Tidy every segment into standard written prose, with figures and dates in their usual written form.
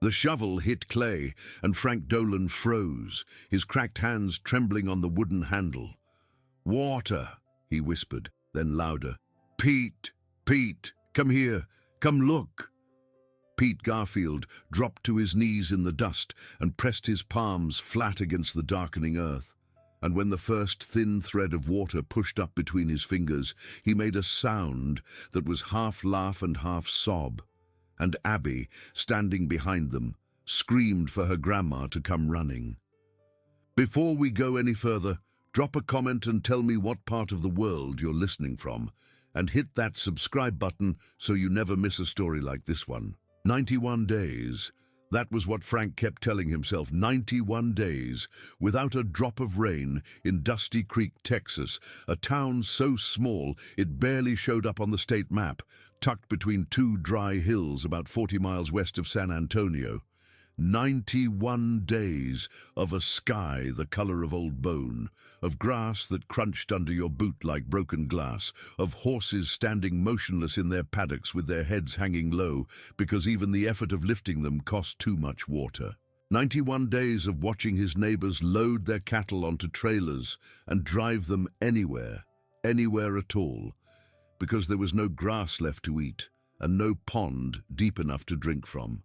The shovel hit clay, and Frank Dolan froze, his cracked hands trembling on the wooden handle. "Water," he whispered, then louder. "Pete, Pete, come here, come look." Pete Garfield dropped to his knees in the dust and pressed his palms flat against the darkening earth. And when the first thin thread of water pushed up between his fingers, he made a sound that was half laugh and half sob. And Abby, standing behind them, screamed for her grandma to come running. Before we go any further, drop a comment and tell me what part of the world you're listening from, and hit that subscribe button so you never miss a story like this one. 91 days. That was what Frank kept telling himself. 91 days, without a drop of rain, in Dusty Creek, Texas, a town so small it barely showed up on the state map, tucked between two dry hills about 40 miles west of San Antonio. 91 days of a sky the color of old bone, of grass that crunched under your boot like broken glass, of horses standing motionless in their paddocks with their heads hanging low because even the effort of lifting them cost too much water. 91 days of watching his neighbors load their cattle onto trailers and drive them anywhere at all, because there was no grass left to eat and no pond deep enough to drink from.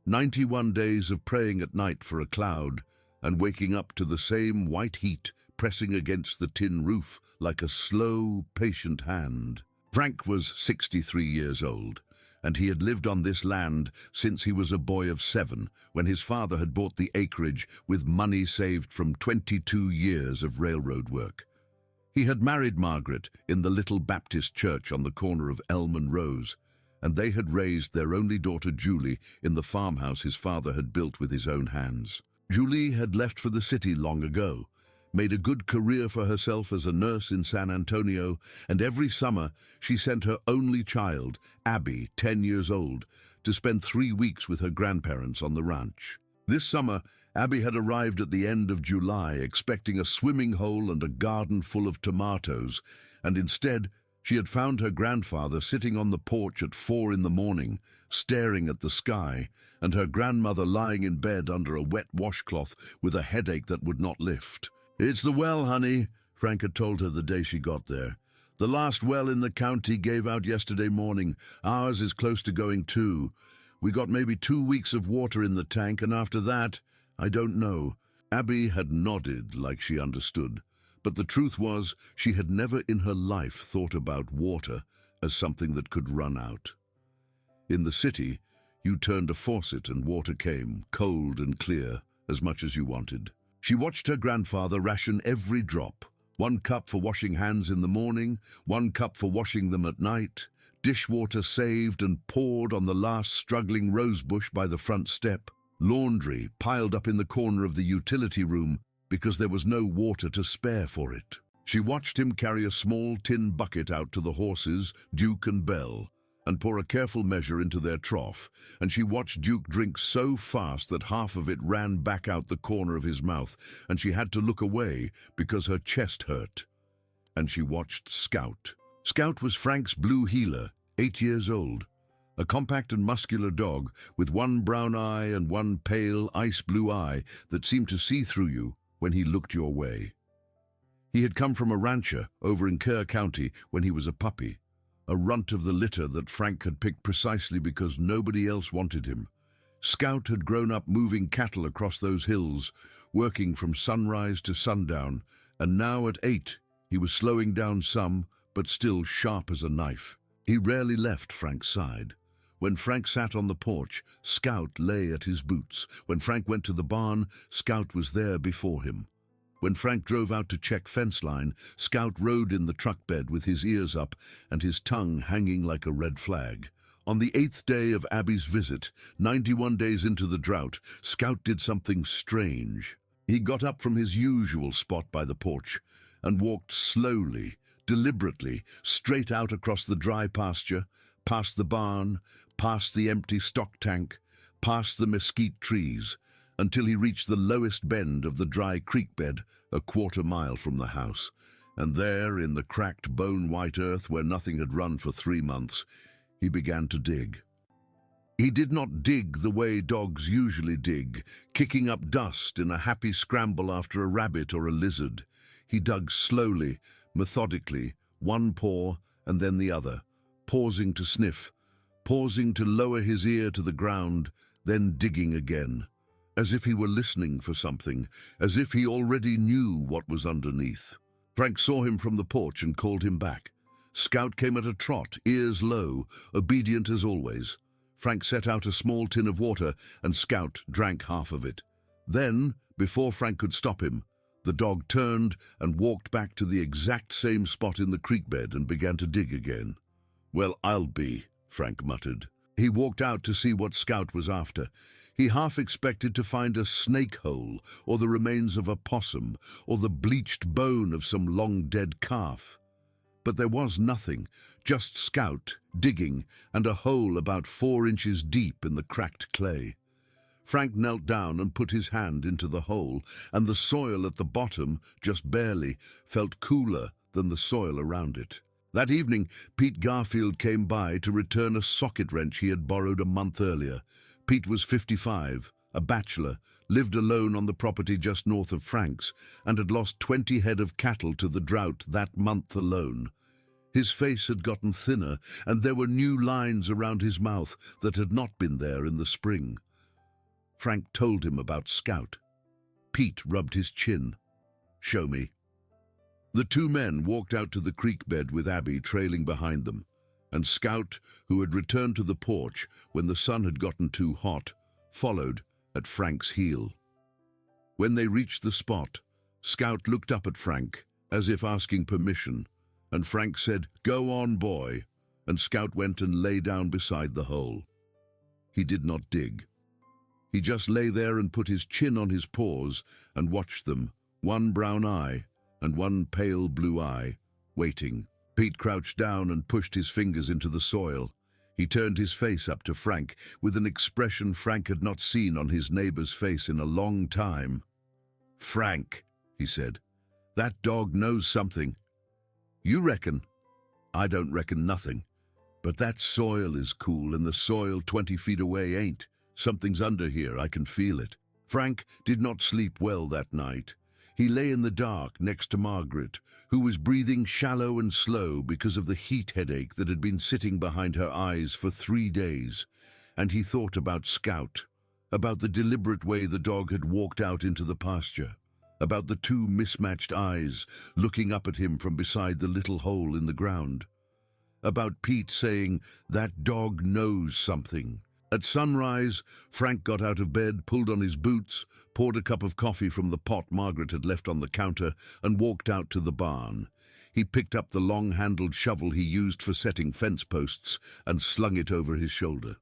91 days of praying at night for a cloud and waking up to the same white heat pressing against the tin roof like a slow, patient hand. Frank was 63 years old, and he had lived on this land since he was a boy of 7, when his father had bought the acreage with money saved from 22 years of railroad work. He had married Margaret in the little Baptist church on the corner of Elm and Rose, and they had raised their only daughter Julie in the farmhouse his father had built with his own hands. Julie had left for the city long ago, made a good career for herself as a nurse in San Antonio, and every summer she sent her only child, Abby, 10 years old, to spend 3 weeks with her grandparents on the ranch. This summer, Abby had arrived at the end of July expecting a swimming hole and a garden full of tomatoes, and instead she had found her grandfather sitting on the porch at 4 in the morning, staring at the sky, and her grandmother lying in bed under a wet washcloth with a headache that would not lift. "It's the well, honey," Frank had told her the day she got there. "The last well in the county gave out yesterday morning. Ours is close to going too. We got maybe 2 weeks of water in the tank, and after that, I don't know." Abby had nodded like she understood. But the truth was, she had never in her life thought about water as something that could run out. In the city, you turned a faucet and water came, cold and clear, as much as you wanted. She watched her grandfather ration every drop. 1 cup for washing hands in the morning, 1 cup for washing them at night, dishwater saved and poured on the last struggling rosebush by the front step, laundry piled up in the corner of the utility room, because there was no water to spare for it. She watched him carry a small tin bucket out to the horses, Duke and Belle, and pour a careful measure into their trough, and she watched Duke drink so fast that half of it ran back out the corner of his mouth, and she had to look away because her chest hurt. And she watched Scout. Scout was Frank's blue heeler, 8 years old, a compact and muscular dog with 1 brown eye and 1 pale ice blue eye that seemed to see through you when he looked your way. He had come from a rancher over in Kerr County when he was a puppy, a runt of the litter that Frank had picked precisely because nobody else wanted him. Scout had grown up moving cattle across those hills, working from sunrise to sundown, and now at 8 he was slowing down some, but still sharp as a knife. He rarely left Frank's side. When Frank sat on the porch, Scout lay at his boots. When Frank went to the barn, Scout was there before him. When Frank drove out to check fence line, Scout rode in the truck bed with his ears up and his tongue hanging like a red flag. On the 8th day of Abby's visit, 91 days into the drought, Scout did something strange. He got up from his usual spot by the porch and walked slowly, deliberately, straight out across the dry pasture, past the barn, past the empty stock tank, past the mesquite trees, until he reached the lowest bend of the dry creek bed, a quarter-mile from the house. And there, in the cracked bone-white earth where nothing had run for 3 months, he began to dig. He did not dig the way dogs usually dig, kicking up dust in a happy scramble after a rabbit or a lizard. He dug slowly, methodically, one paw and then the other, pausing to sniff, pausing to lower his ear to the ground, then digging again, as if he were listening for something, as if he already knew what was underneath. Frank saw him from the porch and called him back. Scout came at a trot, ears low, obedient as always. Frank set out a small tin of water, and Scout drank half of it. Then, before Frank could stop him, the dog turned and walked back to the exact same spot in the creek bed and began to dig again. "Well, I'll be," Frank muttered. He walked out to see what Scout was after. He half expected to find a snake hole, or the remains of a possum, or the bleached bone of some long-dead calf. But there was nothing, just Scout, digging, and a hole about 4 inches deep in the cracked clay. Frank knelt down and put his hand into the hole, and the soil at the bottom, just barely, felt cooler than the soil around it. That evening, Pete Garfield came by to return a socket wrench he had borrowed a month earlier. Pete was 55, a bachelor, lived alone on the property just north of Frank's, and had lost 20 head of cattle to the drought that month alone. His face had gotten thinner, and there were new lines around his mouth that had not been there in the spring. Frank told him about Scout. Pete rubbed his chin. "Show me." The two men walked out to the creek bed with Abby trailing behind them, and Scout, who had returned to the porch when the sun had gotten too hot, followed at Frank's heel. When they reached the spot, Scout looked up at Frank, as if asking permission, and Frank said, "Go on, boy," and Scout went and lay down beside the hole. He did not dig. He just lay there and put his chin on his paws and watched them, one brown eye and one pale blue eye, waiting. Pete crouched down and pushed his fingers into the soil. He turned his face up to Frank with an expression Frank had not seen on his neighbor's face in a long time. "Frank," he said, "that dog knows something. You reckon? I don't reckon nothing. But that soil is cool, and the soil 20 feet away ain't. Something's under here, I can feel it." Frank did not sleep well that night. He lay in the dark next to Margaret, who was breathing shallow and slow because of the heat headache that had been sitting behind her eyes for 3 days, and he thought about Scout, about the deliberate way the dog had walked out into the pasture, about the two mismatched eyes looking up at him from beside the little hole in the ground, about Pete saying, "That dog knows something." At sunrise, Frank got out of bed, pulled on his boots, poured a cup of coffee from the pot Margaret had left on the counter, and walked out to the barn. He picked up the long-handled shovel he used for setting fence posts and slung it over his shoulder.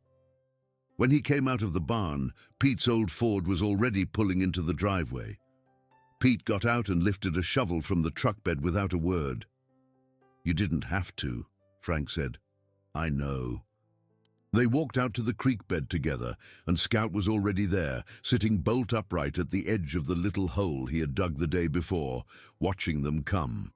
When he came out of the barn, Pete's old Ford was already pulling into the driveway. Pete got out and lifted a shovel from the truck bed without a word. "You didn't have to," Frank said. "I know." They walked out to the creek bed together, and Scout was already there, sitting bolt upright at the edge of the little hole he had dug the day before, watching them come.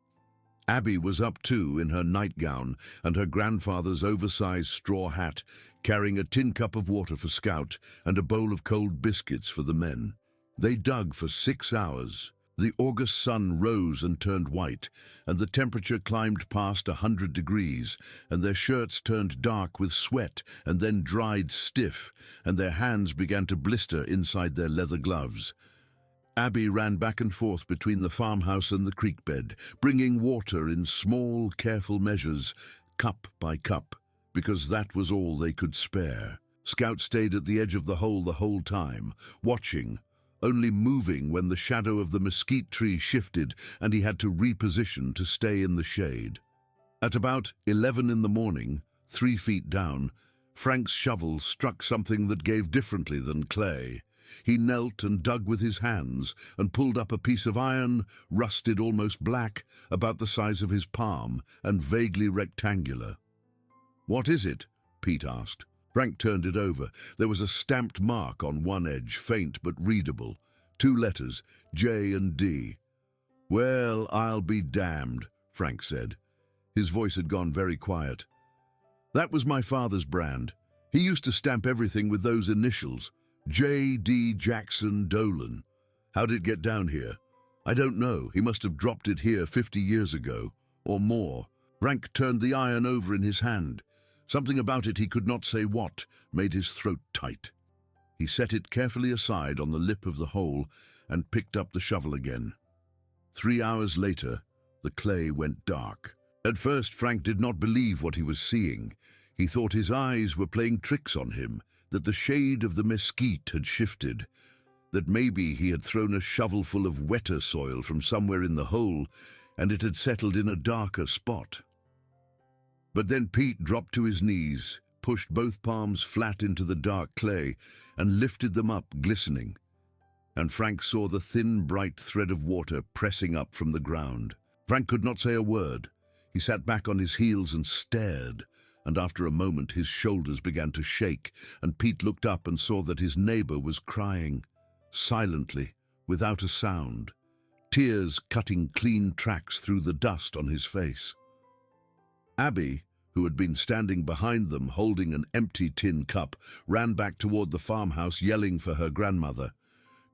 Abby was up too, in her nightgown and her grandfather's oversized straw hat, carrying a tin cup of water for Scout and a bowl of cold biscuits for the men. They dug for 6 hours. The August sun rose and turned white, and the temperature climbed past 100 degrees, and their shirts turned dark with sweat and then dried stiff, and their hands began to blister inside their leather gloves. Abby ran back and forth between the farmhouse and the creek bed, bringing water in small, careful measures, cup by cup, because that was all they could spare. Scout stayed at the edge of the whole time, watching, only moving when the shadow of the mesquite tree shifted and he had to reposition to stay in the shade. At about 11 in the morning, 3 feet down, Frank's shovel struck something that gave differently than clay. He knelt and dug with his hands and pulled up a piece of iron, rusted almost black, about the size of his palm and vaguely rectangular. "What is it?" Pete asked. Frank turned it over. There was a stamped mark on one edge, faint but readable. 2 letters, J and D. "Well, I'll be damned," Frank said. His voice had gone very quiet. "That was my father's brand. He used to stamp everything with those initials, J.D. Jackson Dolan. How'd it get down here? I don't know. He must have dropped it here 50 years ago, or more. Frank turned the iron over in his hand. Something about it, he could not say what, made his throat tight. He set it carefully aside on the lip of the hole and picked up the shovel again. 3 hours later, the clay went dark. At first, Frank did not believe what he was seeing. He thought his eyes were playing tricks on him, that the shade of the mesquite had shifted, that maybe he had thrown a shovelful of wetter soil from somewhere in the hole and it had settled in a darker spot. But then Pete dropped to his knees, pushed both palms flat into the dark clay, and lifted them up, glistening. And Frank saw the thin, bright thread of water pressing up from the ground. Frank could not say a word. He sat back on his heels and stared, and after a moment his shoulders began to shake, and Pete looked up and saw that his neighbor was crying, silently, without a sound, tears cutting clean tracks through the dust on his face. Abby, who had been standing behind them holding an empty tin cup, ran back toward the farmhouse yelling for her grandmother.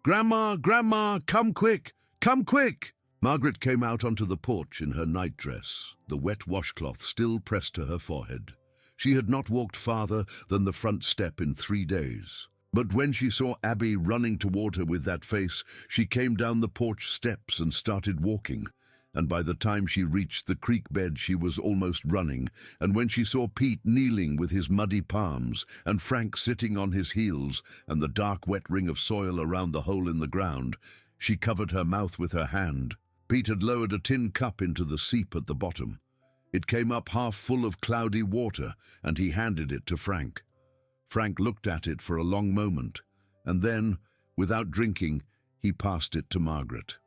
"Grandma, Grandma, come quick! Come quick!" Margaret came out onto the porch in her nightdress, the wet washcloth still pressed to her forehead. She had not walked farther than the front step in 3 days. But when she saw Abby running toward her with that face, she came down the porch steps and started walking. And by the time she reached the creek bed, she was almost running. And when she saw Pete kneeling with his muddy palms, and Frank sitting on his heels, and the dark wet ring of soil around the hole in the ground, she covered her mouth with her hand. Pete had lowered a tin cup into the seep at the bottom. It came up half full of cloudy water, and he handed it to Frank. Frank looked at it for a long moment, and then, without drinking, he passed it to Margaret.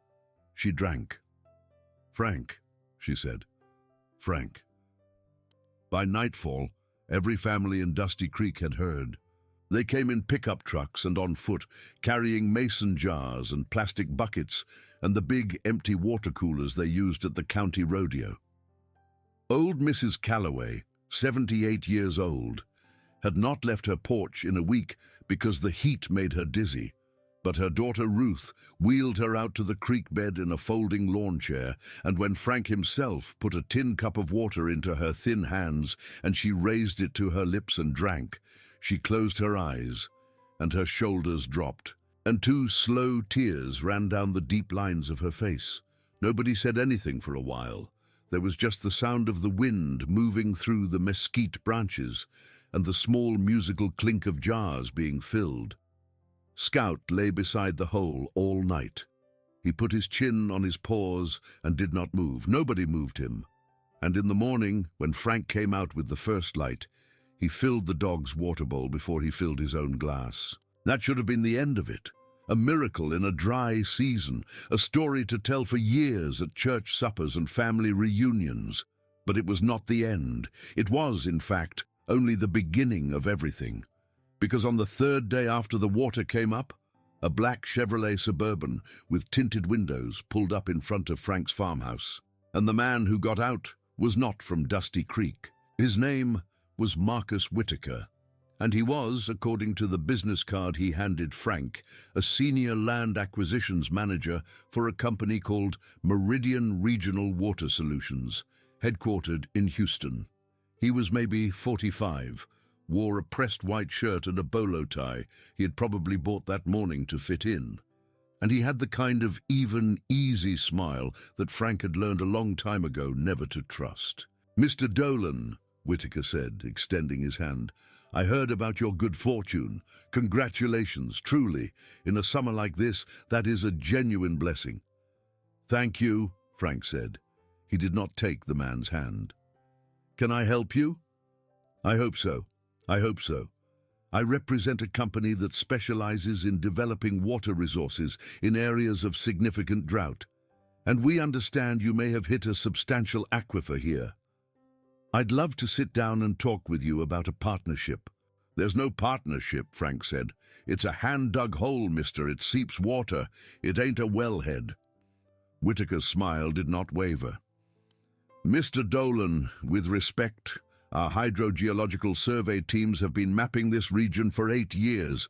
She drank. "Frank," she said. "Frank." By nightfall, every family in Dusty Creek had heard. They came in pickup trucks and on foot, carrying mason jars and plastic buckets and the big empty water coolers they used at the county rodeo. Old Mrs. Calloway, 78 years old, had not left her porch in a week because the heat made her dizzy, but her daughter Ruth wheeled her out to the creek bed in a folding lawn chair, and when Frank himself put a tin cup of water into her thin hands and she raised it to her lips and drank, she closed her eyes and her shoulders dropped, and 2 slow tears ran down the deep lines of her face. Nobody said anything for a while. There was just the sound of the wind moving through the mesquite branches and the small musical clink of jars being filled. Scout lay beside the hole all night. He put his chin on his paws and did not move. Nobody moved him. And in the morning, when Frank came out with the first light, he filled the dog's water bowl before he filled his own glass. That should have been the end of it. A miracle in a dry season, a story to tell for years at church suppers and family reunions. But it was not the end. It was, in fact, only the beginning of everything. Because on the 3rd day after the water came up, a black Chevrolet Suburban with tinted windows pulled up in front of Frank's farmhouse. And the man who got out was not from Dusty Creek. His name was Marcus Whitaker, and he was, according to the business card he handed Frank, a senior land acquisitions manager for a company called Meridian Regional Water Solutions, headquartered in Houston. He was maybe 45, wore a pressed white shirt and a bolo tie he had probably bought that morning to fit in. And he had the kind of even, easy smile that Frank had learned a long time ago never to trust. "Mr. Dolan," Whitaker said, extending his hand, "I heard about your good fortune. Congratulations, truly. In a summer like this, that is a genuine blessing." "Thank you," Frank said. He did not take the man's hand. "Can I help you?" "I hope so. I hope so. I represent a company that specializes in developing water resources in areas of significant drought, and we understand you may have hit a substantial aquifer here. I'd love to sit down and talk with you about a partnership." "There's no partnership," Frank said. "It's a hand-dug hole, mister. It seeps water. It ain't a wellhead." Whitaker's smile did not waver. "Mr. Dolan, with respect, Our hydrogeological survey teams have been mapping this region for 8 years.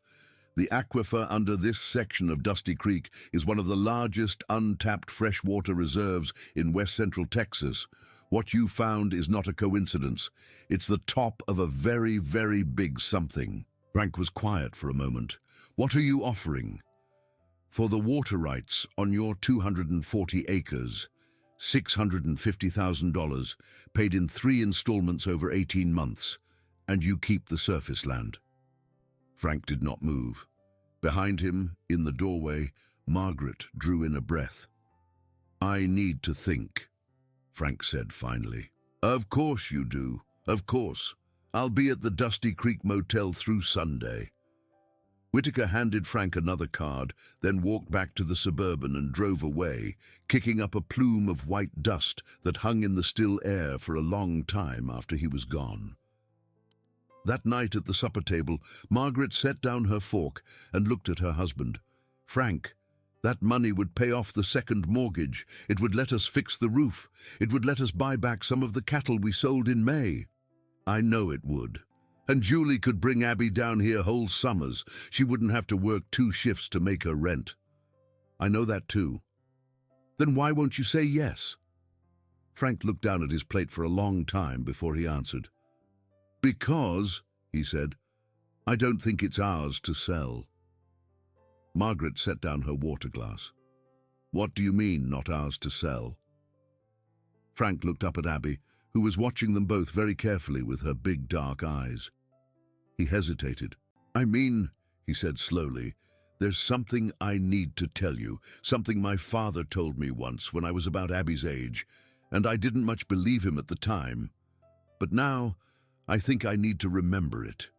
The aquifer under this section of Dusty Creek is one of the largest untapped freshwater reserves in west-central Texas. What you found is not a coincidence. It's the top of a very, very big something. Frank was quiet for a moment. What are you offering? For the water rights on your 240 acres, $650,000, paid in 3 installments over 18 months, and you keep the surface land. Frank did not move. Behind him, in the doorway, Margaret drew in a breath. I need to think, Frank said finally. Of course you do, of course. I'll be at the Dusty Creek Motel through Sunday. Whitaker handed Frank another card, then walked back to the Suburban and drove away, kicking up a plume of white dust that hung in the still air for a long time after he was gone. That night at the supper table, Margaret set down her fork and looked at her husband. Frank, that money would pay off the second mortgage. It would let us fix the roof. It would let us buy back some of the cattle we sold in May. I know it would. And Julie could bring Abby down here whole summers. She wouldn't have to work 2 shifts to make her rent. I know that too. Then why won't you say yes? Frank looked down at his plate for a long time before he answered. Because, he said, I don't think it's ours to sell. Margaret set down her water glass. What do you mean, not ours to sell? Frank looked up at Abby, who was watching them both very carefully with her big dark eyes. He hesitated. I mean, he said slowly, there's something I need to tell you, something my father told me once when I was about Abby's age, and I didn't much believe him at the time. But now, I think I need to remember it.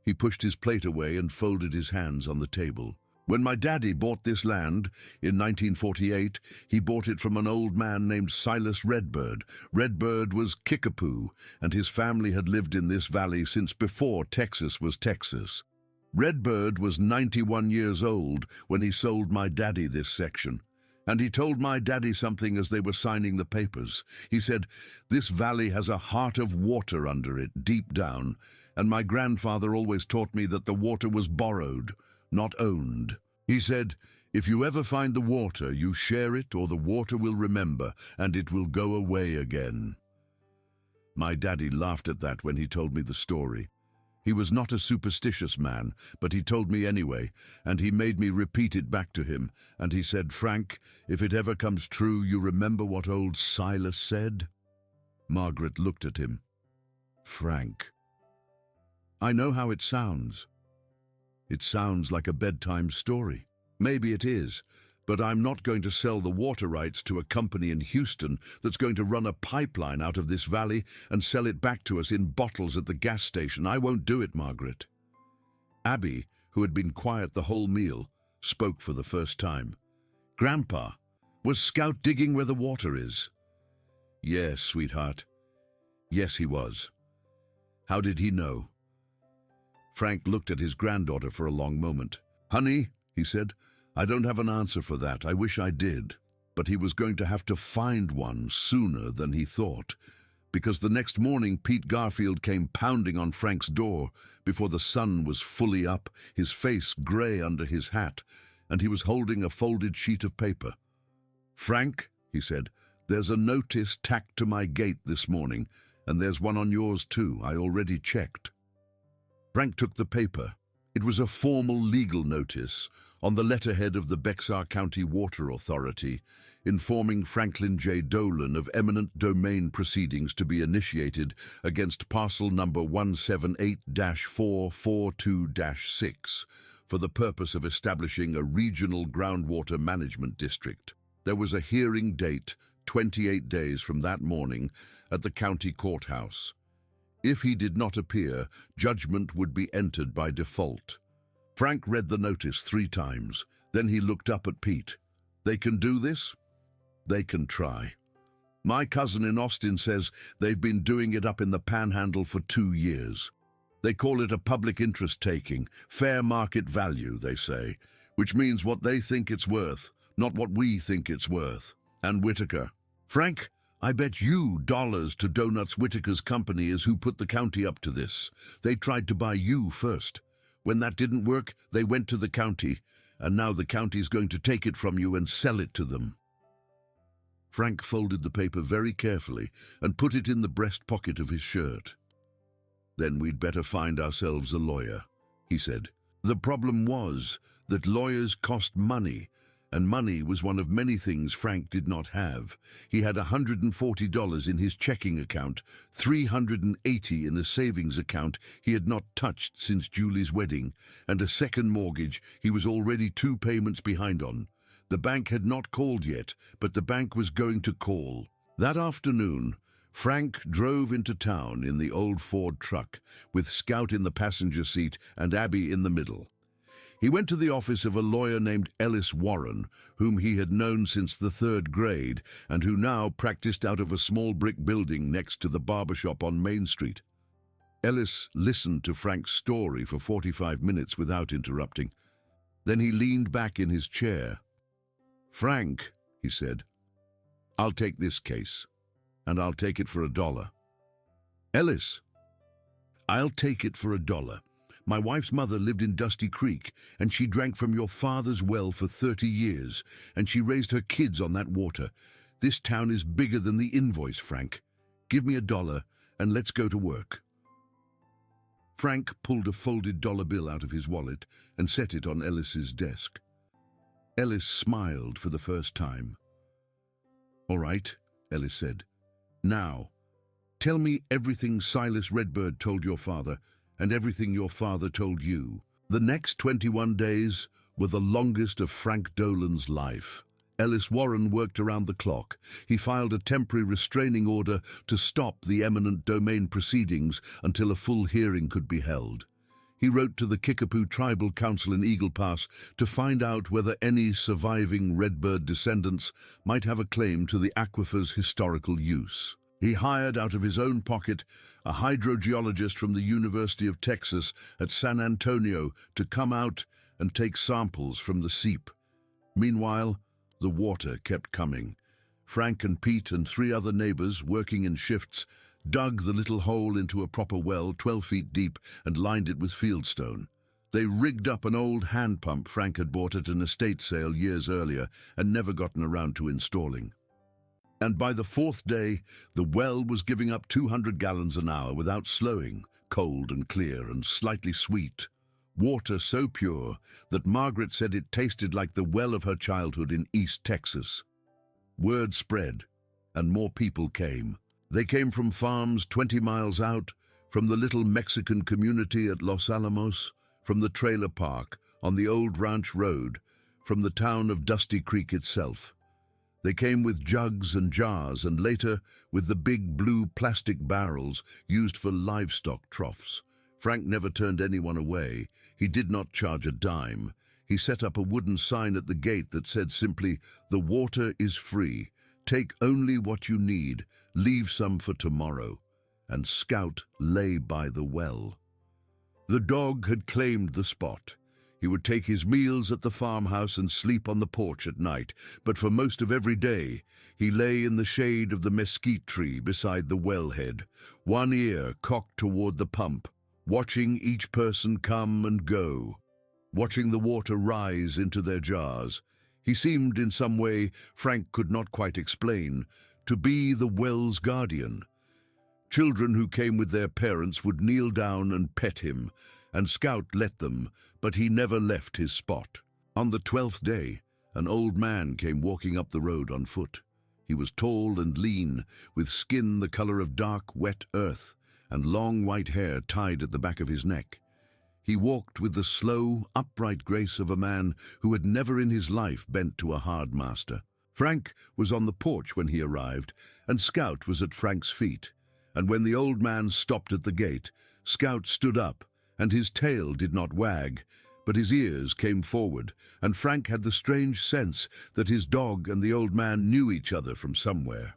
He pushed his plate away and folded his hands on the table. When my daddy bought this land in 1948, he bought it from an old man named Silas Redbird. Redbird was Kickapoo, and his family had lived in this valley since before Texas was Texas. Redbird was 91 years old when he sold my daddy this section. And he told my daddy something as they were signing the papers. He said, this valley has a heart of water under it, deep down, and my grandfather always taught me that the water was borrowed, not owned. He said, if you ever find the water, you share it or the water will remember, and it will go away again. My daddy laughed at that when he told me the story. He was not a superstitious man, but he told me anyway, and he made me repeat it back to him, and he said, Frank, if it ever comes true, you remember what old Silas said? Margaret looked at him. Frank. I know how it sounds. It sounds like a bedtime story. Maybe it is, but I'm not going to sell the water rights to a company in Houston that's going to run a pipeline out of this valley and sell it back to us in bottles at the gas station. I won't do it, Margaret. Abby, who had been quiet the whole meal, spoke for the first time. Grandpa, was Scout digging where the water is? Yes, sweetheart. Yes, he was. How did he know? Frank looked at his granddaughter for a long moment. Honey, he said, I don't have an answer for that. I wish I did. But he was going to have to find one sooner than he thought, because the next morning Pete Garfield came pounding on Frank's door before the sun was fully up, his face gray under his hat, and he was holding a folded sheet of paper. Frank, he said, there's a notice tacked to my gate this morning, and there's one on yours too. I already checked. Frank took the paper. It was a formal legal notice on the letterhead of the Bexar County Water Authority, informing Franklin J. Dolan of eminent domain proceedings to be initiated against parcel number 178-442-6 for the purpose of establishing a regional groundwater management district. There was a hearing date 28 days from that morning at the county courthouse. If he did not appear, judgment would be entered by default. Frank read the notice 3 times. Then he looked up at Pete. They can do this? They can try. My cousin in Austin says they've been doing it up in the Panhandle for 2 years. They call it a public interest taking, fair market value, they say, which means what they think it's worth, not what we think it's worth. And Whitaker. Frank, I bet you dollars to Donuts Whitaker's company is who put the county up to this. They tried to buy you first. When that didn't work, they went to the county, and now the county's going to take it from you and sell it to them. Frank folded the paper very carefully and put it in the breast pocket of his shirt. Then we'd better find ourselves a lawyer, he said. The problem was that lawyers cost money, and money was one of many things Frank did not have. He had $140 in his checking account, $380 in a savings account he had not touched since Julie's wedding, and a second mortgage he was already 2 payments behind on. The bank had not called yet, but the bank was going to call. That afternoon, Frank drove into town in the old Ford truck, with Scout in the passenger seat and Abby in the middle. He went to the office of a lawyer named Ellis Warren, whom he had known since the 3rd grade and who now practiced out of a small brick building next to the barbershop on Main Street. Ellis listened to Frank's story for 45 minutes without interrupting. Then he leaned back in his chair. "Frank," he said, "I'll take this case, and I'll take it for $1. "Ellis, I'll take it for $1. My wife's mother lived in Dusty Creek, and she drank from your father's well for 30 years, and she raised her kids on that water. This town is bigger than the invoice, Frank. Give me $1, and let's go to work." Frank pulled a folded dollar bill out of his wallet and set it on Ellis's desk. Ellis smiled for the first time. "All right," Ellis said. "Now, tell me everything Silas Redbird told your father, and everything your father told you." The next 21 days were the longest of Frank Dolan's life. Ellis Warren worked around the clock. He filed a temporary restraining order to stop the eminent domain proceedings until a full hearing could be held. He wrote to the Kickapoo Tribal Council in Eagle Pass to find out whether any surviving Redbird descendants might have a claim to the aquifer's historical use. He hired out of his own pocket a hydrogeologist from the University of Texas at San Antonio to come out and take samples from the seep. Meanwhile, the water kept coming. Frank and Pete and 3 other neighbors, working in shifts, dug the little hole into a proper well 12 feet deep and lined it with fieldstone. They rigged up an old hand pump Frank had bought at an estate sale years earlier and never gotten around to installing. And by the 4th day, the well was giving up 200 gallons an hour without slowing, cold and clear and slightly sweet. Water so pure that Margaret said it tasted like the well of her childhood in East Texas. Word spread, and more people came. They came from farms 20 miles out, from the little Mexican community at Los Alamos, from the trailer park on the old ranch road, from the town of Dusty Creek itself. They came with jugs and jars, and later with the big blue plastic barrels used for livestock troughs. Frank never turned anyone away. He did not charge a dime. He set up a wooden sign at the gate that said simply, "The water is free. Take only what you need. Leave some for tomorrow." And Scout lay by the well. The dog had claimed the spot. He would take his meals at the farmhouse and sleep on the porch at night, but for most of every day, he lay in the shade of the mesquite tree beside the wellhead, one ear cocked toward the pump, watching each person come and go, watching the water rise into their jars. He seemed in some way, Frank could not quite explain, to be the well's guardian. Children who came with their parents would kneel down and pet him, and Scout let them, but he never left his spot. On the 12th day, an old man came walking up the road on foot. He was tall and lean, with skin the color of dark, wet earth, and long white hair tied at the back of his neck. He walked with the slow, upright grace of a man who had never in his life bent to a hard master. Frank was on the porch when he arrived, and Scout was at Frank's feet. And when the old man stopped at the gate, Scout stood up, and his tail did not wag, but his ears came forward, and Frank had the strange sense that his dog and the old man knew each other from somewhere.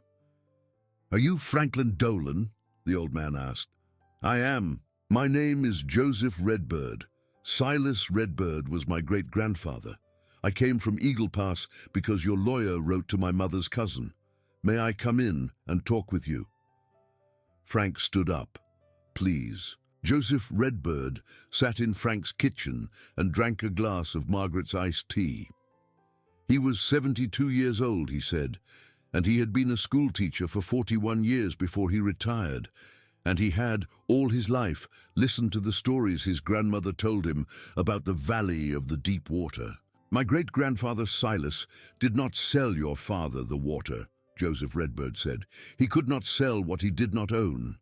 "Are you Franklin Dolan?" the old man asked. "I am. My name is Joseph Redbird. Silas Redbird was my great-grandfather. I came from Eagle Pass because your lawyer wrote to my mother's cousin. May I come in and talk with you?" Frank stood up. "Please." Joseph Redbird sat in Frank's kitchen and drank a glass of Margaret's iced tea. He was 72 years old, he said, and he had been a schoolteacher for 41 years before he retired, and he had, all his life, listened to the stories his grandmother told him about the valley of the deep water. "My great-grandfather Silas did not sell your father the water," Joseph Redbird said. "He could not sell what he did not own.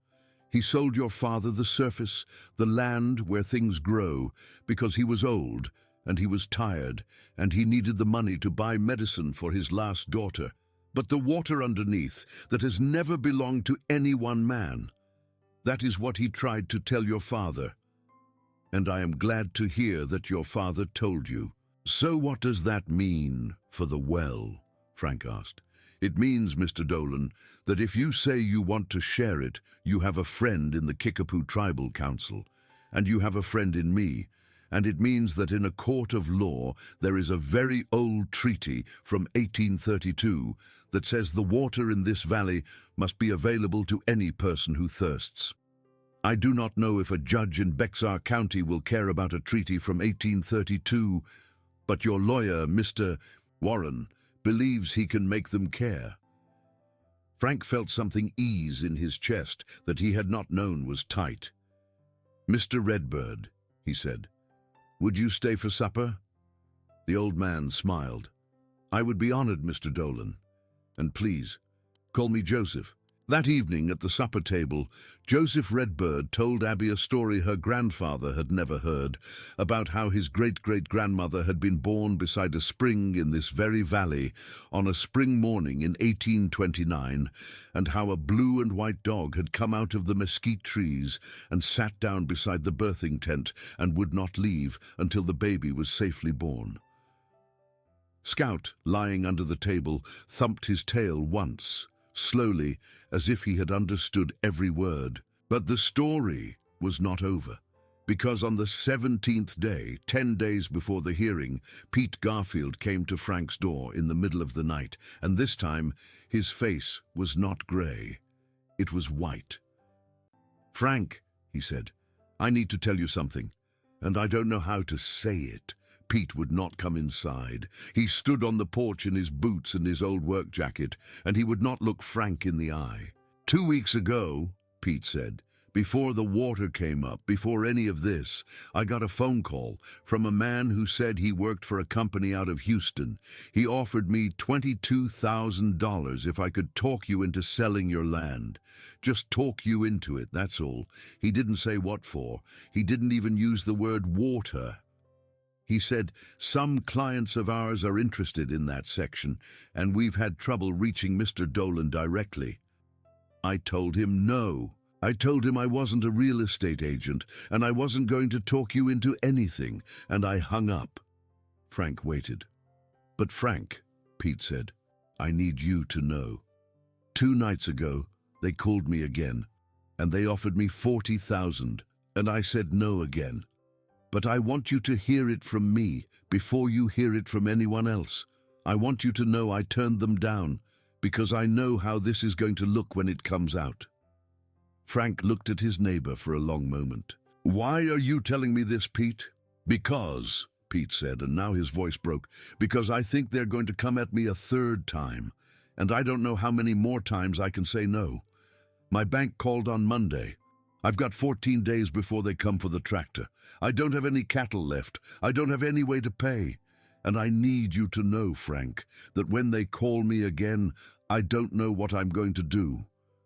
He sold your father the surface, the land where things grow, because he was old, and he was tired, and he needed the money to buy medicine for his last daughter. But the water underneath, that has never belonged to any one man, that is what he tried to tell your father. And I am glad to hear that your father told you." "So what does that mean for the well?" Frank asked. "It means, Mr. Dolan, that if you say you want to share it, you have a friend in the Kickapoo Tribal Council, and you have a friend in me, and it means that in a court of law there is a very old treaty from 1832 that says the water in this valley must be available to any person who thirsts. I do not know if a judge in Bexar County will care about a treaty from 1832, but your lawyer, Mr. Warren, believes he can make them care." Frank felt something ease in his chest that he had not known was tight. "Mr. Redbird," he said, "would you stay for supper?" The old man smiled. "I would be honored, Mr. Dolan. And please, call me Joseph." That evening at the supper table, Joseph Redbird told Abby a story her grandfather had never heard, about how his great-great-grandmother had been born beside a spring in this very valley on a spring morning in 1829, and how a blue and white dog had come out of the mesquite trees and sat down beside the birthing tent and would not leave until the baby was safely born. Scout, lying under the table, thumped his tail once, slowly, as if he had understood every word. But the story was not over, because on the 17th day, 10 days before the hearing, Pete Garfield came to Frank's door in the middle of the night, and this time his face was not grey. It was white. "Frank," he said, "I need to tell you something, and I don't know how to say it." Pete would not come inside. He stood on the porch in his boots and his old work jacket, and he would not look Frank in the eye. "2 weeks ago," Pete said, "before the water came up, before any of this, I got a phone call from a man who said he worked for a company out of Houston. He offered me $22,000 if I could talk you into selling your land. Just talk you into it, that's all. He didn't say what for. He didn't even use the word water. He said, some clients of ours are interested in that section, and we've had trouble reaching Mr. Dolan directly." I told him no. I told him I wasn't a real estate agent, and I wasn't going to talk you into anything, and I hung up. Frank waited. "But Frank," Pete said, "I need you to know. 2 nights ago, they called me again, and they offered me $40,000, and I said no again. But I want you to hear it from me before you hear it from anyone else. I want you to know I turned them down because I know how this is going to look when it comes out." Frank looked at his neighbor for a long moment. "Why are you telling me this, Pete?" "Because," Pete said, and now his voice broke, "because I think they're going to come at me a 3rd time, and I don't know how many more times I can say no. My bank called on Monday. I've got 14 days before they come for the tractor. I don't have any cattle left. I don't have any way to pay. And I need you to know, Frank, that when they call me again, I don't know what I'm going to do.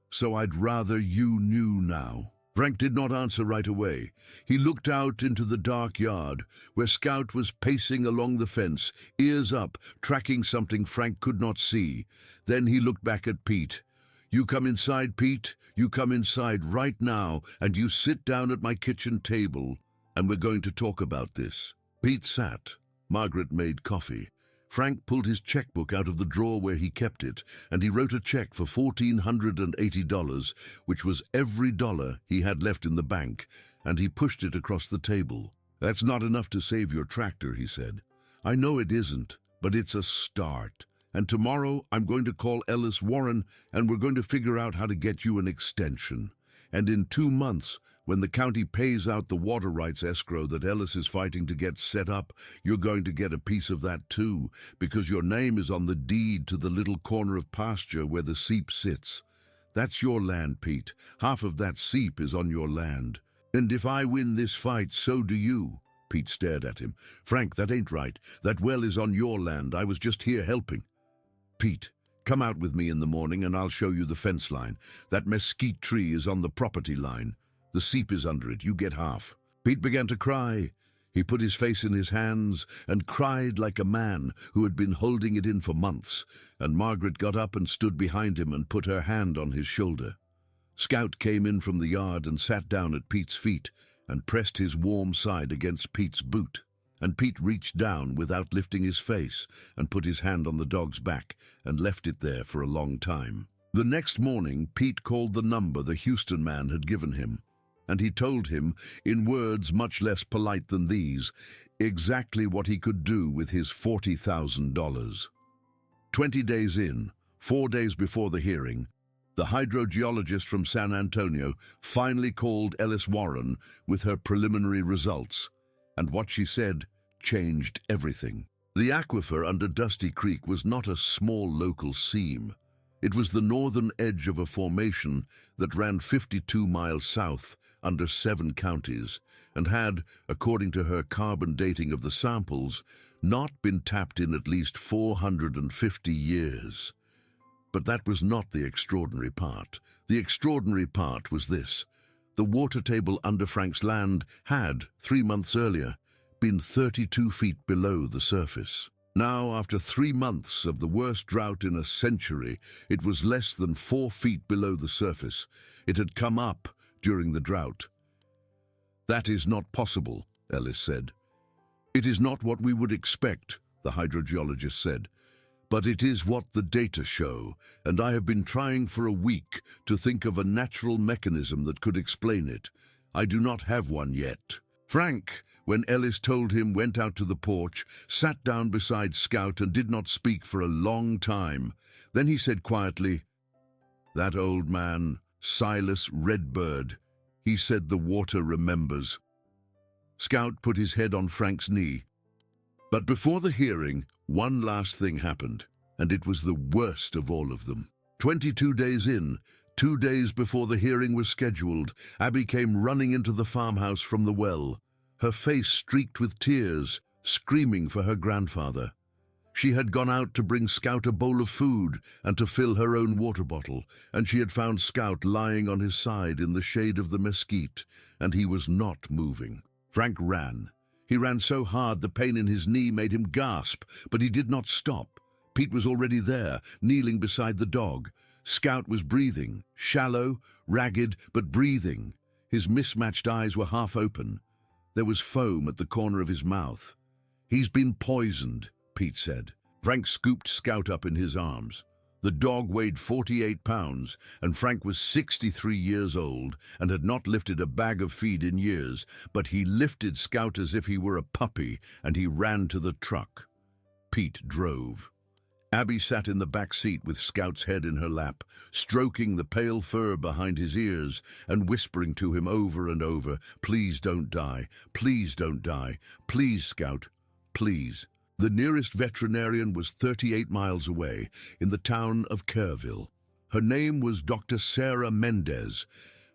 So I'd rather you knew now." Frank did not answer right away. He looked out into the dark yard, where Scout was pacing along the fence, ears up, tracking something Frank could not see. Then he looked back at Pete. "You come inside, Pete. You come inside right now, and you sit down at my kitchen table, and we're going to talk about this." Pete sat. Margaret made coffee. Frank pulled his checkbook out of the drawer where he kept it, and he wrote a check for $1,480, which was every dollar he had left in the bank, and he pushed it across the table. "That's not enough to save your tractor," he said. "I know it isn't, but it's a start. And tomorrow I'm going to call Ellis Warren and we're going to figure out how to get you an extension. And in 2 months, when the county pays out the water rights escrow that Ellis is fighting to get set up, you're going to get a piece of that too, because your name is on the deed to the little corner of pasture where the seep sits. That's your land, Pete. Half of that seep is on your land. And if I win this fight, so do you. Pete stared at him. Frank, that ain't right. That well is on your land. I was just here helping. Pete, come out with me in the morning and I'll show you the fence line. That mesquite tree is on the property line. The seep is under it. You get half. Pete began to cry. He put his face in his hands and cried like a man who had been holding it in for months, and Margaret got up and stood behind him and put her hand on his shoulder. Scout came in from the yard and sat down at Pete's feet and pressed his warm side against Pete's boot. And Pete reached down without lifting his face and put his hand on the dog's back and left it there for a long time. The next morning, Pete called the number the Houston man had given him, and he told him, in words much less polite than these, exactly what he could do with his $40,000. 20 days in, 4 days before the hearing, the hydrogeologist from San Antonio finally called Ellis Warren with her preliminary results, and what she said changed everything. The aquifer under Dusty Creek was not a small local seam. It was the northern edge of a formation that ran 52 miles south under 7 counties and had, according to her carbon dating of the samples, not been tapped in at least 450 years. But that was not the extraordinary part. The extraordinary part was this. The water table under Frank's land had, 3 months earlier, been 32 feet below the surface. Now, after 3 months of the worst drought in a century, it was less than 4 feet below the surface. It had come up during the drought. That is not possible, Ellis said. It is not what we would expect, the hydrogeologist said. But it is what the data show, and I have been trying for a week to think of a natural mechanism that could explain it. I do not have one yet. Frank, when Ellis told him, went out to the porch, sat down beside Scout and did not speak for a long time. Then he said quietly, "That old man, Silas Redbird, he said the water remembers." Scout put his head on Frank's knee. But before the hearing, one last thing happened, and it was the worst of all of them. 22 days in, 2 days before the hearing was scheduled, Abby came running into the farmhouse from the well, her face streaked with tears, screaming for her grandfather. She had gone out to bring Scout a bowl of food and to fill her own water bottle, and she had found Scout lying on his side in the shade of the mesquite, and he was not moving. Frank ran. He ran so hard the pain in his knee made him gasp, but he did not stop. Pete was already there, kneeling beside the dog. Scout was breathing, shallow, ragged, but breathing. His mismatched eyes were half open. There was foam at the corner of his mouth. "He's been poisoned," Pete said. Frank scooped Scout up in his arms. The dog weighed 48 pounds, and Frank was 63 years old and had not lifted a bag of feed in years, but he lifted Scout as if he were a puppy, and he ran to the truck. Pete drove. Abby sat in the back seat with Scout's head in her lap, stroking the pale fur behind his ears and whispering to him over and over, "Please don't die, please don't die, please, Scout, please." The nearest veterinarian was 38 miles away, in the town of Kerrville. Her name was Dr. Sarah Mendez,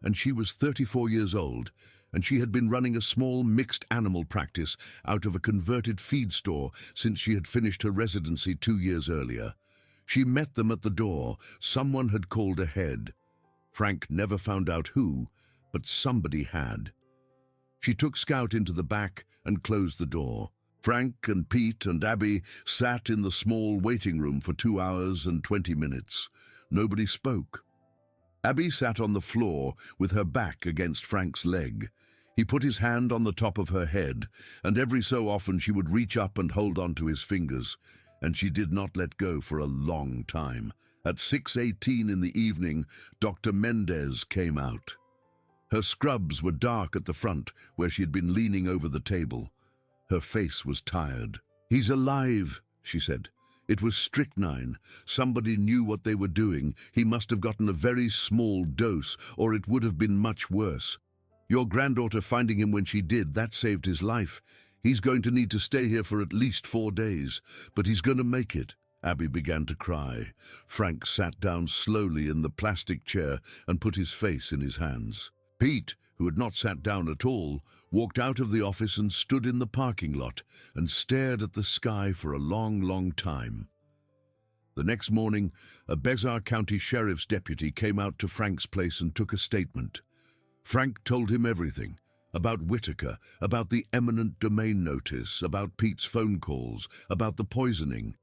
and she was 34 years old, and she had been running a small mixed animal practice out of a converted feed store since she had finished her residency 2 years earlier. She met them at the door. Someone had called ahead. Frank never found out who, but somebody had. She took Scout into the back and closed the door. Frank and Pete and Abby sat in the small waiting room for 2 hours and 20 minutes. Nobody spoke. Abby sat on the floor with her back against Frank's leg. He put his hand on the top of her head, and every so often she would reach up and hold on to his fingers, and she did not let go for a long time. At 6:18 in the evening, Dr. Mendez came out. Her scrubs were dark at the front, where she had been leaning over the table. Her face was tired. "He's alive," she said. It was strychnine. Somebody knew what they were doing. He must have gotten a very small dose, or it would have been much worse. Your granddaughter finding him when she did, that saved his life. He's going to need to stay here for at least 4 days, but he's going to make it. Abby began to cry. Frank sat down slowly in the plastic chair and put his face in his hands. Pete, who had not sat down at all, walked out of the office and stood in the parking lot and stared at the sky for a long, long time. The next morning, a Besar County Sheriff's deputy came out to Frank's place and took a statement. Frank told him everything, about Whitaker, about the eminent domain notice, about Pete's phone calls, about the poisoning.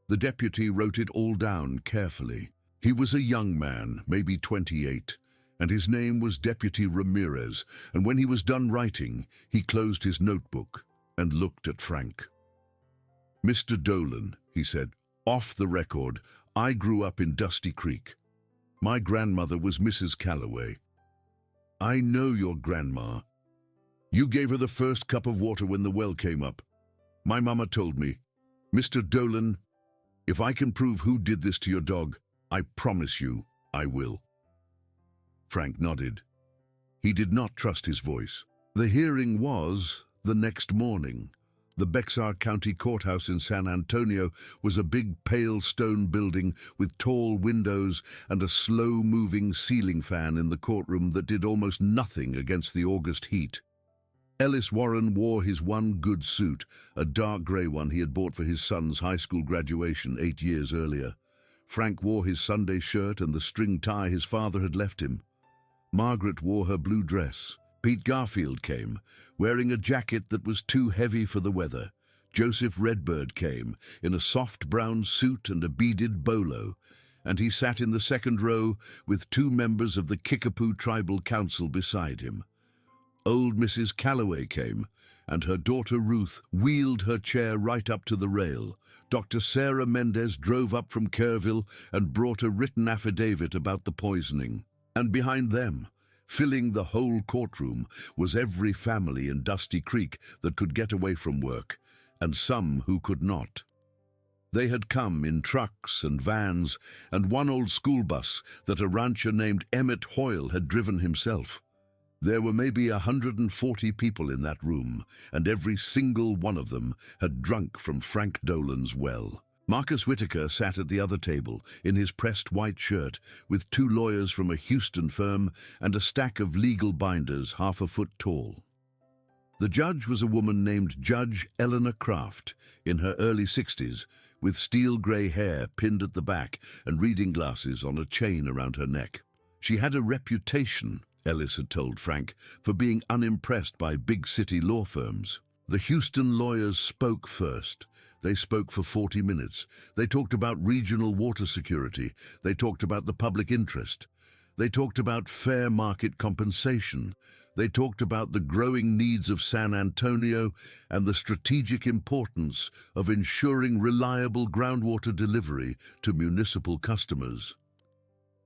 The deputy wrote it all down carefully. He was a young man, maybe 28, and his name was Deputy Ramirez, and when he was done writing, he closed his notebook and looked at Frank. "Mr. Dolan," he said, "off the record, I grew up in Dusty Creek. My grandmother was Mrs. Calloway. I know your grandma. You gave her the first cup of water when the well came up. My mama told me, Mr. Dolan, if I can prove who did this to your dog, I promise you I will." Frank nodded. He did not trust his voice. The hearing was the next morning. The Bexar County Courthouse in San Antonio was a big pale stone building with tall windows and a slow-moving ceiling fan in the courtroom that did almost nothing against the August heat. Ellis Warren wore his one good suit, a dark grey one he had bought for his son's high school graduation 8 years earlier. Frank wore his Sunday shirt and the string tie his father had left him. Margaret wore her blue dress. Pete Garfield came, wearing a jacket that was too heavy for the weather. Joseph Redbird came, in a soft brown suit and a beaded bolo, and he sat in the second row with 2 members of the Kickapoo Tribal Council beside him. Old Mrs. Calloway came, and her daughter Ruth wheeled her chair right up to the rail. Dr. Sarah Mendez drove up from Kerrville and brought a written affidavit about the poisoning. And behind them, filling the whole courtroom, was every family in Dusty Creek that could get away from work, and some who could not. They had come in trucks and vans, and one old school bus that a rancher named Emmett Hoyle had driven himself. There were maybe 140 people in that room, and every single one of them had drunk from Frank Dolan's well. Marcus Whitaker sat at the other table, in his pressed white shirt, with 2 lawyers from a Houston firm and a stack of legal binders 1/2 foot tall. The judge was a woman named Judge Eleanor Kraft, in her early 60s, with steel grey hair pinned at the back and reading glasses on a chain around her neck. She had a reputation, Ellis had told Frank, for being unimpressed by big city law firms. The Houston lawyers spoke first. They spoke for 40 minutes. They talked about regional water security. They talked about the public interest. They talked about fair market compensation. They talked about the growing needs of San Antonio and the strategic importance of ensuring reliable groundwater delivery to municipal customers.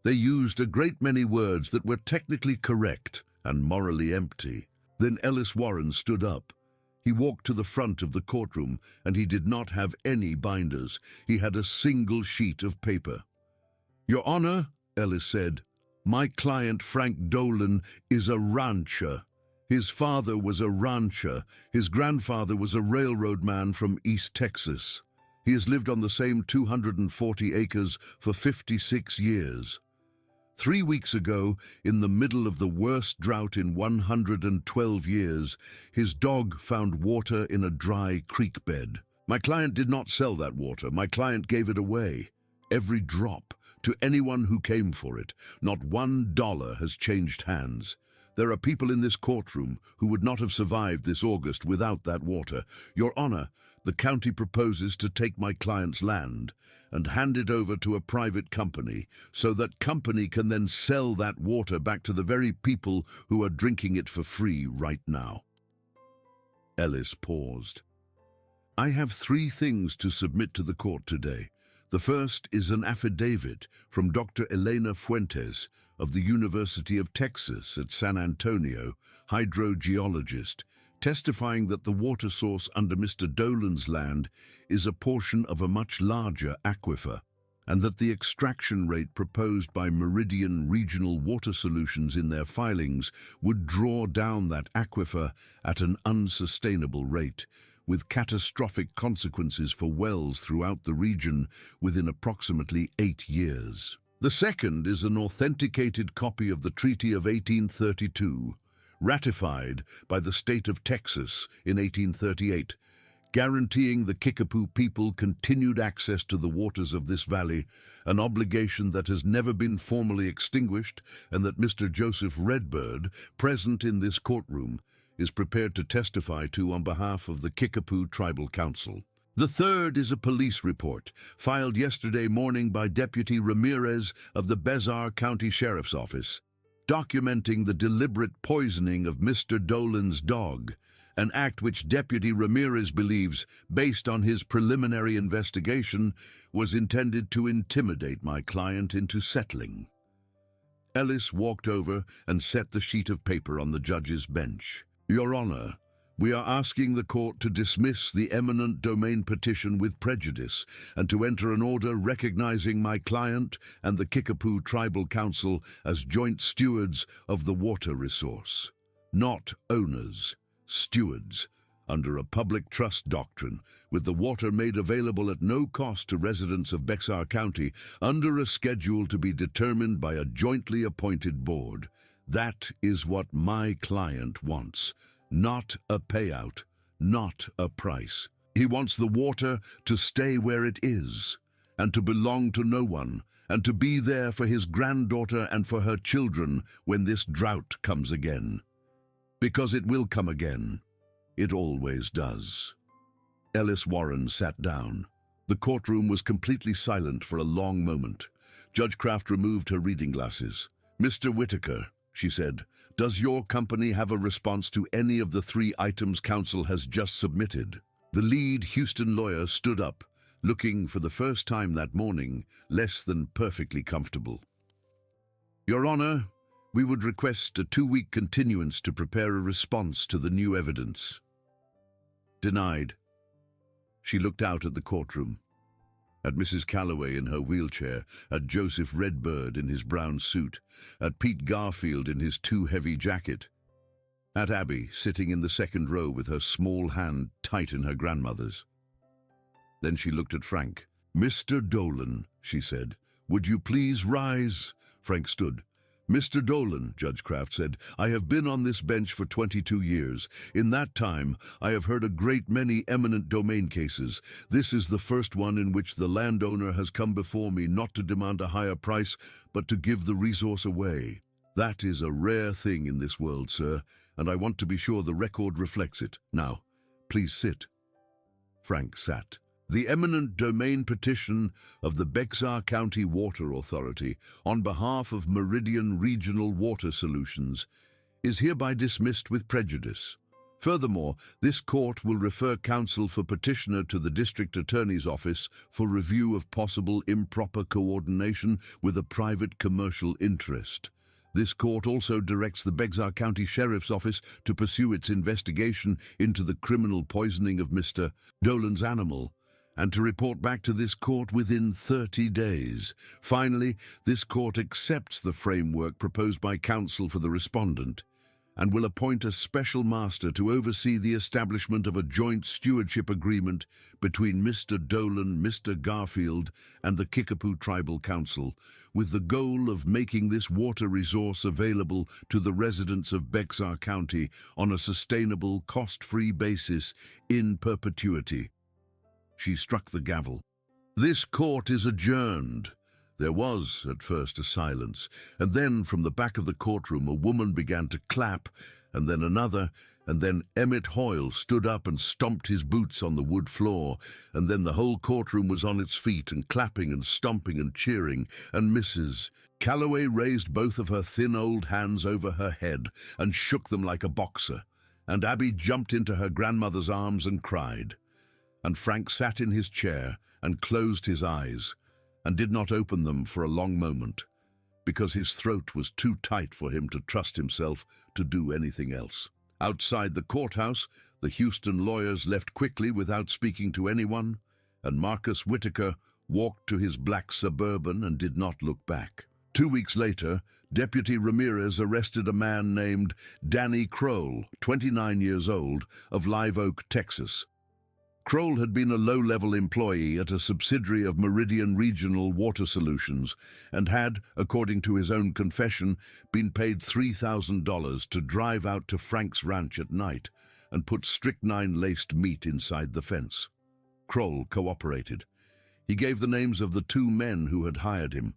They used a great many words that were technically correct and morally empty. Then Ellis Warren stood up. He walked to the front of the courtroom, and he did not have any binders. He had a single sheet of paper. "Your Honor," Ellis said, "my client Frank Dolan is a rancher. His father was a rancher. His grandfather was a railroad man from East Texas. He has lived on the same 240 acres for 56 years. 3 weeks ago, in the middle of the worst drought in 112 years, his dog found water in a dry creek bed. My client did not sell that water. My client gave it away. Every drop, to anyone who came for it. Not $1 has changed hands. There are people in this courtroom who would not have survived this August without that water. Your Honor, the county proposes to take my client's land and hand it over to a private company so that company can then sell that water back to the very people who are drinking it for free right now." Ellis paused. "I have 3 things to submit to the court today. The first is an affidavit from Dr. Elena Fuentes of the University of Texas at San Antonio, hydrogeologist, testifying that the water source under Mr. Dolan's land is a portion of a much larger aquifer, and that the extraction rate proposed by Meridian Regional Water Solutions in their filings would draw down that aquifer at an unsustainable rate, with catastrophic consequences for wells throughout the region within approximately 8 years. The second is an authenticated copy of the Treaty of 1832, ratified by the state of Texas in 1838, guaranteeing the Kickapoo people continued access to the waters of this valley, an obligation that has never been formally extinguished and that Mr. Joseph Redbird, present in this courtroom, is prepared to testify to on behalf of the Kickapoo Tribal Council. The third is a police report, filed yesterday morning by Deputy Ramirez of the Besar County Sheriff's Office, documenting the deliberate poisoning of Mr. Dolan's dog, an act which Deputy Ramirez believes, based on his preliminary investigation, was intended to intimidate my client into settling. Ellis walked over and set the sheet of paper on the judge's bench. Your Honor, we are asking the court to dismiss the eminent domain petition with prejudice and to enter an order recognizing my client and the Kickapoo Tribal Council as joint stewards of the water resource. Not owners, stewards, under a public trust doctrine, with the water made available at no cost to residents of Bexar County under a schedule to be determined by a jointly appointed board. That is what my client wants. Not a payout, not a price. He wants the water to stay where it is, and to belong to no one, and to be there for his granddaughter and for her children when this drought comes again. Because it will come again. It always does. Ellis Warren sat down. The courtroom was completely silent for a long moment. Judge Kraft removed her reading glasses. Mr. Whitaker, she said, does your company have a response to any of the 3 items counsel has just submitted? The lead Houston lawyer stood up, looking for the first time that morning less than perfectly comfortable. Your Honor, we would request a 2-week continuance to prepare a response to the new evidence. Denied. She looked out at the courtroom, at Mrs. Calloway in her wheelchair, at Joseph Redbird in his brown suit, at Pete Garfield in his too heavy jacket, at Abby sitting in the second row with her small hand tight in her grandmother's. Then she looked at Frank. Mr. Dolan, she said, would you please rise? Frank stood. Mr. Dolan, Judge Kraft said, I have been on this bench for 22 years. In that time, I have heard a great many eminent domain cases. This is the first one in which the landowner has come before me not to demand a higher price, but to give the resource away. That is a rare thing in this world, sir, and I want to be sure the record reflects it. Now, please sit. Frank sat. The eminent domain petition of the Bexar County Water Authority on behalf of Meridian Regional Water Solutions is hereby dismissed with prejudice. Furthermore, this court will refer counsel for petitioner to the District Attorney's Office for review of possible improper coordination with a private commercial interest. This court also directs the Bexar County Sheriff's Office to pursue its investigation into the criminal poisoning of Mr. Dolan's animal, and to report back to this court within 30 days. Finally, this court accepts the framework proposed by counsel for the respondent and will appoint a special master to oversee the establishment of a joint stewardship agreement between Mr. Dolan, Mr. Garfield, and the Kickapoo Tribal Council, with the goal of making this water resource available to the residents of Bexar County on a sustainable, cost-free basis in perpetuity. She struck the gavel. This court is adjourned. There was, at first, a silence, and then from the back of the courtroom a woman began to clap, and then another, and then Emmett Hoyle stood up and stomped his boots on the wood floor, and then the whole courtroom was on its feet and clapping and stomping and cheering, and Mrs. Calloway raised both of her thin old hands over her head and shook them like a boxer, and Abby jumped into her grandmother's arms and cried. And Frank sat in his chair and closed his eyes and did not open them for a long moment, because his throat was too tight for him to trust himself to do anything else. Outside the courthouse, the Houston lawyers left quickly without speaking to anyone, and Marcus Whitaker walked to his black Suburban and did not look back. 2 weeks later, Deputy Ramirez arrested a man named Danny Kroll, 29 years old, of Live Oak, Texas. Kroll had been a low-level employee at a subsidiary of Meridian Regional Water Solutions and had, according to his own confession, been paid $3,000 to drive out to Frank's ranch at night and put strychnine-laced meat inside the fence. Kroll cooperated. He gave the names of the 2 men who had hired him.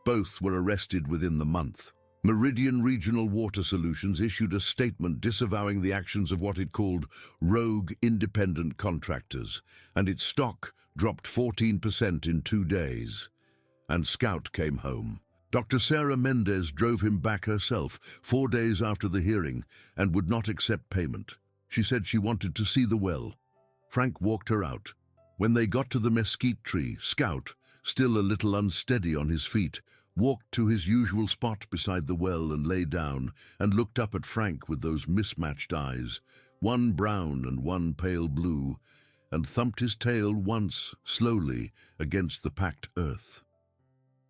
Both were arrested within the month. Meridian Regional Water Solutions issued a statement disavowing the actions of what it called rogue independent contractors, and its stock dropped 14% in 2 days. And Scout came home. Dr. Sarah Mendez drove him back herself 4 days after the hearing and would not accept payment. She said she wanted to see the well. Frank walked her out. When they got to the mesquite tree, Scout, still a little unsteady on his feet, walked to his usual spot beside the well and lay down and looked up at Frank with those mismatched eyes, one brown and one pale blue, and thumped his tail once, slowly, against the packed earth.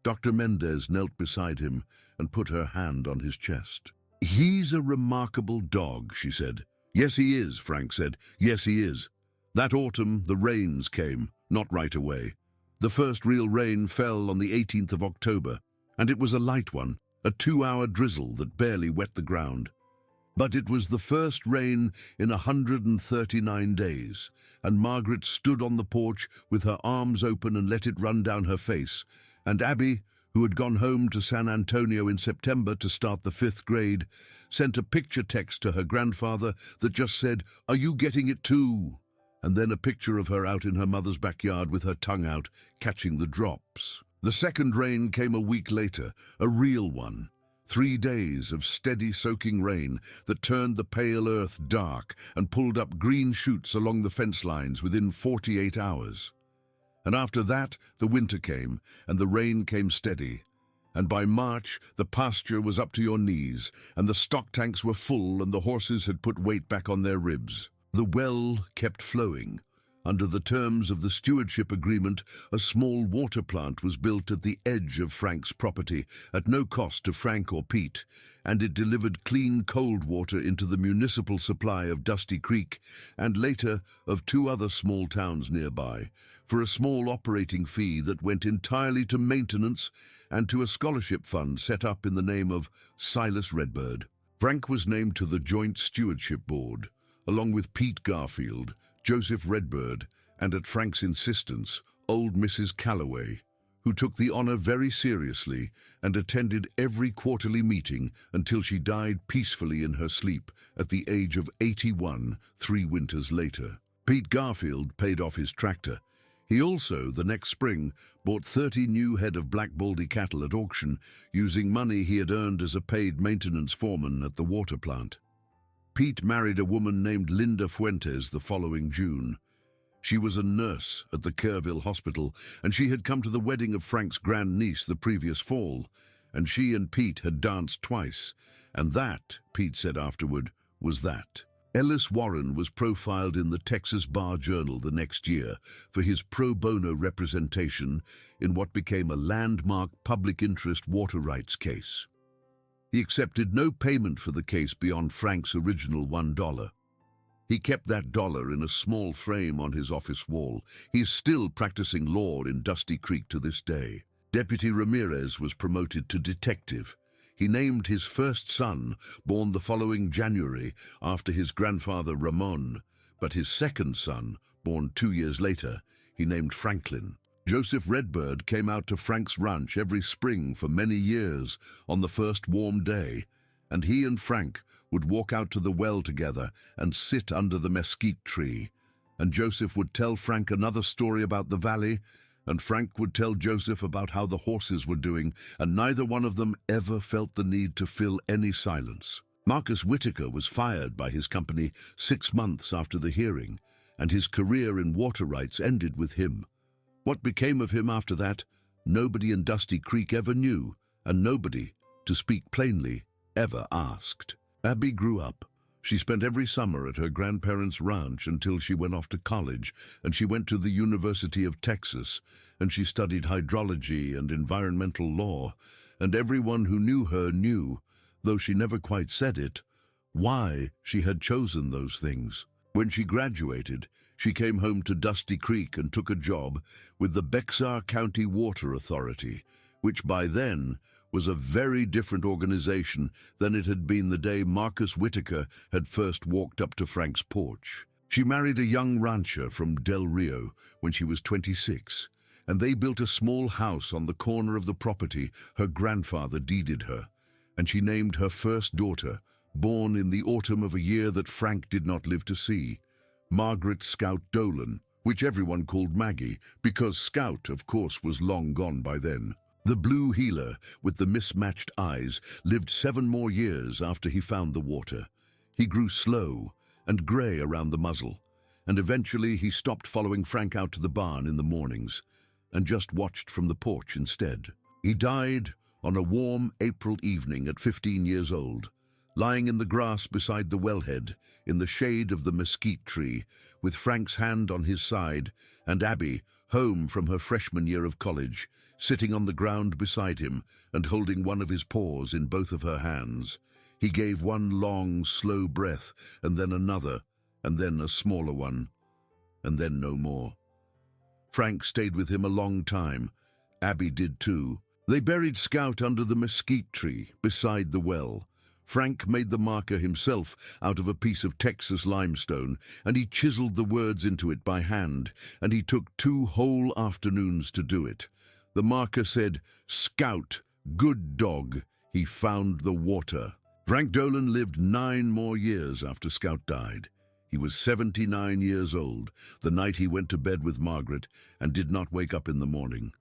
Dr. Mendez knelt beside him and put her hand on his chest. "He's a remarkable dog," she said. "Yes, he is," Frank said. "Yes, he is." That autumn, the rains came, not right away. The first real rain fell on the 18th of October, and it was a light one, a 2-hour drizzle that barely wet the ground. But it was the first rain in 139 days, and Margaret stood on the porch with her arms open and let it run down her face, and Abby, who had gone home to San Antonio in September to start the 5th grade, sent a picture text to her grandfather that just said, "Are you getting it too?" And then a picture of her out in her mother's backyard with her tongue out, catching the drops. The second rain came a week later, a real one. 3 days of steady soaking rain that turned the pale earth dark and pulled up green shoots along the fence lines within 48 hours. And after that, the winter came, and the rain came steady. And by March, the pasture was up to your knees, and the stock tanks were full, and the horses had put weight back on their ribs. The well kept flowing. Under the terms of the stewardship agreement, a small water plant was built at the edge of Frank's property, at no cost to Frank or Pete, and it delivered clean cold water into the municipal supply of Dusty Creek, and later of 2 other small towns nearby, for a small operating fee that went entirely to maintenance and to a scholarship fund set up in the name of Silas Redbird. Frank was named to the Joint Stewardship Board, along with Pete Garfield, Joseph Redbird, and at Frank's insistence, old Mrs. Calloway, who took the honor very seriously and attended every quarterly meeting until she died peacefully in her sleep at the age of 81, 3 winters later. Pete Garfield paid off his tractor. He also, the next spring, bought 30 new head of black baldy cattle at auction, using money he had earned as a paid maintenance foreman at the water plant. Pete married a woman named Linda Fuentes the following June. She was a nurse at the Kerrville Hospital, and she had come to the wedding of Frank's grandniece the previous fall, and she and Pete had danced twice, and that, Pete said afterward, was that. Ellis Warren was profiled in the Texas Bar Journal the next year for his pro bono representation in what became a landmark public interest water rights case. He accepted no payment for the case beyond Frank's original $1. He kept that dollar in a small frame on his office wall. He's still practicing law in Dusty Creek to this day. Deputy Ramirez was promoted to detective. He named his first son, born the following January, after his grandfather Ramon, but his second son, born 2 years later, he named Franklin. Joseph Redbird came out to Frank's ranch every spring for many years on the first warm day, and he and Frank would walk out to the well together and sit under the mesquite tree, and Joseph would tell Frank another story about the valley, and Frank would tell Joseph about how the horses were doing, and neither one of them ever felt the need to fill any silence. Marcus Whitaker was fired by his company 6 months after the hearing, and his career in water rights ended with him. What became of him after that, nobody in Dusty Creek ever knew, and nobody, to speak plainly, ever asked. Abby grew up. She spent every summer at her grandparents' ranch until she went off to college, and she went to the University of Texas, and she studied hydrology and environmental law, and everyone who knew her knew, though she never quite said it, why she had chosen those things. When she graduated, she came home to Dusty Creek and took a job with the Bexar County Water Authority, which by then was a very different organization than it had been the day Marcus Whitaker had first walked up to Frank's porch. She married a young rancher from Del Rio when she was 26, and they built a small house on the corner of the property her grandfather deeded her, and she named her first daughter, born in the autumn of a year that Frank did not live to see, Margaret Scout Dolan, which everyone called Maggie, because Scout, of course, was long gone by then. The blue heeler with the mismatched eyes lived 7 more years after he found the water. He grew slow and grey around the muzzle, and eventually he stopped following Frank out to the barn in the mornings and just watched from the porch instead. He died on a warm April evening at 15 years old, lying in the grass beside the wellhead in the shade of the mesquite tree, with Frank's hand on his side and Abby, home from her freshman year of college, sitting on the ground beside him and holding one of his paws in both of her hands. He gave one long, slow breath, and then another, and then a smaller one, and then no more. Frank stayed with him a long time. Abby did too. They buried Scout under the mesquite tree beside the well. Frank made the marker himself out of a piece of Texas limestone, and he chiseled the words into it by hand, and he took 2 whole afternoons to do it. The marker said, "Scout, good dog, he found the water." Frank Dolan lived 9 more years after Scout died. He was 79 years old the night he went to bed with Margaret and did not wake up in the morning.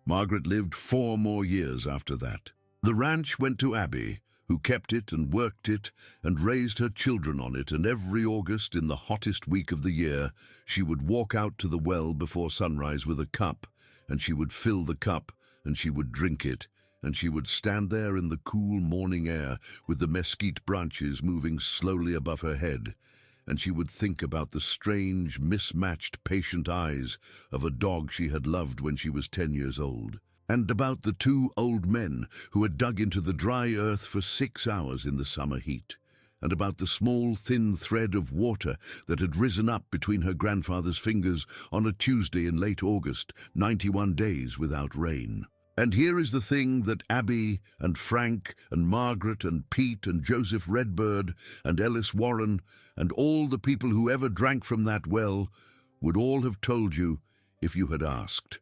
Margaret lived 4 more years after that. The ranch went to Abby, who kept it and worked it and raised her children on it, and every August, in the hottest week of the year, she would walk out to the well before sunrise with a cup, and she would fill the cup, and she would drink it, and she would stand there in the cool morning air with the mesquite branches moving slowly above her head, and she would think about the strange, mismatched, patient eyes of a dog she had loved when she was 10 years old, and about the 2 old men who had dug into the dry earth for 6 hours in the summer heat, and about the small, thin thread of water that had risen up between her grandfather's fingers on a Tuesday in late August, 91 days without rain. And here is the thing that Abby and Frank and Margaret and Pete and Joseph Redbird and Ellis Warren and all the people who ever drank from that well would all have told you if you had asked.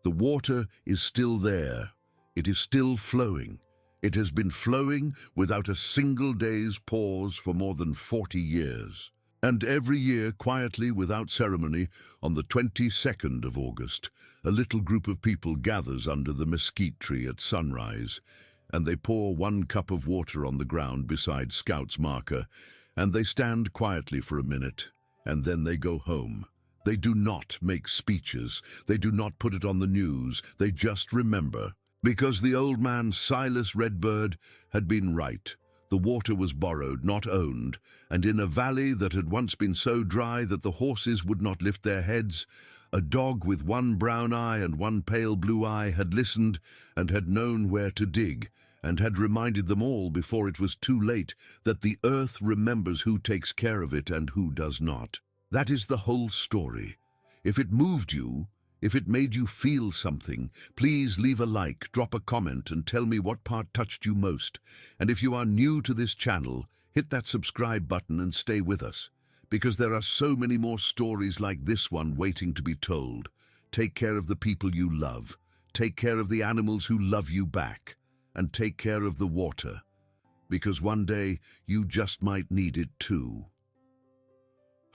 The water is still there. It is still flowing. It has been flowing without a single day's pause for more than 40 years. And every year, quietly, without ceremony, on the 22nd of August, a little group of people gathers under the mesquite tree at sunrise, and they pour 1 cup of water on the ground beside Scout's marker, and they stand quietly for a minute, and then they go home. They do not make speeches. They do not put it on the news. They just remember. Because the old man, Silas Redbird, had been right. The water was borrowed, not owned, and in a valley that had once been so dry that the horses would not lift their heads, a dog with 1 brown eye and 1 pale blue eye had listened and had known where to dig, and had reminded them all before it was too late that the earth remembers who takes care of it and who does not. That is the whole story. If it moved you, if it made you feel something, please leave a like, drop a comment, and tell me what part touched you most. And if you are new to this channel, hit that subscribe button and stay with us, because there are so many more stories like this one waiting to be told. Take care of the people you love. Take care of the animals who love you back. And take care of the water, because one day you just might need it too.